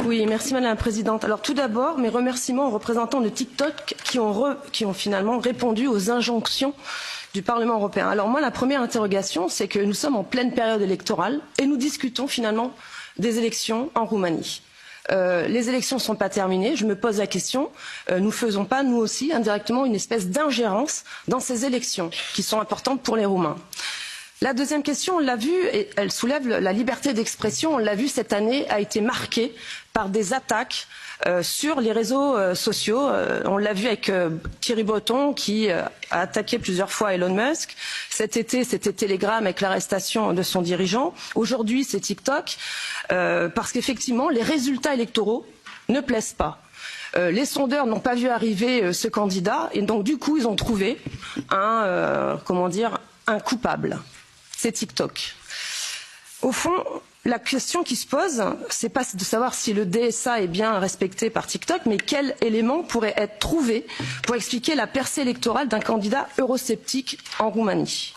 Oui, merci Madame la Présidente. Alors tout d'abord, mes remerciements aux représentants de TikTok qui ont finalement répondu aux injonctions du Parlement européen. Alors moi, la première interrogation, c'est que nous sommes en pleine période électorale et nous discutons finalement des élections en Roumanie. Les élections ne sont pas terminées, je me pose la question, nous faisons pas, nous aussi, indirectement, une espèce d'ingérence dans ces élections qui sont importantes pour les Roumains. La deuxième question, on l'a vu, et elle soulève la liberté d'expression, on l'a vu cette année, a été marquée par des attaques sur les réseaux sociaux. On l'a vu avec Thierry Breton qui a attaqué plusieurs fois Elon Musk. Cet été, c'était Telegram avec l'arrestation de son dirigeant. Aujourd'hui, c'est TikTok, parce qu'effectivement, les résultats électoraux ne plaisent pas. Les sondeurs n'ont pas vu arriver ce candidat et donc du coup, ils ont trouvé un coupable. C'est TikTok. Au fond, la question qui se pose, c'est pas de savoir si le DSA est bien respecté par TikTok, mais quels éléments pourraient être trouvés pour expliquer la percée électorale d'un candidat eurosceptique en Roumanie.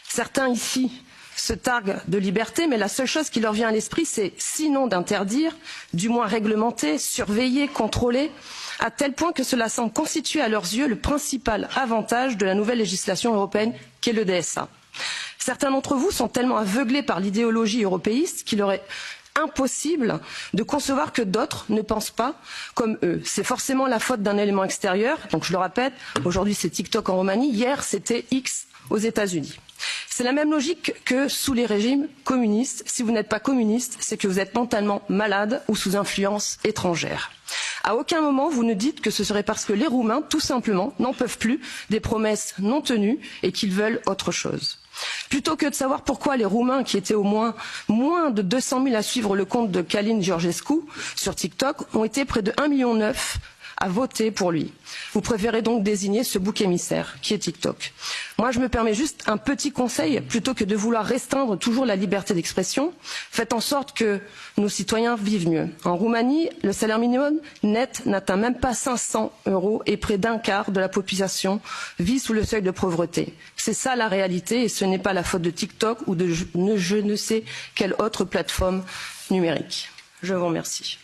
Certains ici se targuent de liberté, mais la seule chose qui leur vient à l'esprit, c'est sinon d'interdire, du moins réglementer, surveiller, contrôler, à tel point que cela semble constituer à leurs yeux le principal avantage de la nouvelle législation européenne qu'est le DSA. Certains d'entre vous sont tellement aveuglés par l'idéologie européiste qu'il leur est impossible de concevoir que d'autres ne pensent pas comme eux. C'est forcément la faute d'un élément extérieur. Donc je le répète, aujourd'hui c'est TikTok en Roumanie, hier c'était X aux États-Unis. C'est la même logique que sous les régimes communistes. Si vous n'êtes pas communiste, c'est que vous êtes mentalement malade ou sous influence étrangère. À aucun moment vous ne dites que ce serait parce que les Roumains, tout simplement, n'en peuvent plus des promesses non tenues et qu'ils veulent autre chose. Plutôt que de savoir pourquoi les Roumains, qui étaient au moins de 200 000 à suivre le compte de Călin Georgescu sur TikTok, ont été près de 1,9 million à voter pour lui. Vous préférez donc désigner ce bouc émissaire qui est TikTok. Moi, je me permets juste un petit conseil, plutôt que de vouloir restreindre toujours la liberté d'expression, faites en sorte que nos citoyens vivent mieux. En Roumanie, le salaire minimum net n'atteint même pas 500 € et près d'un quart de la population vit sous le seuil de pauvreté. C'est ça la réalité et ce n'est pas la faute de TikTok ou de je ne sais quelle autre plateforme numérique. Je vous remercie.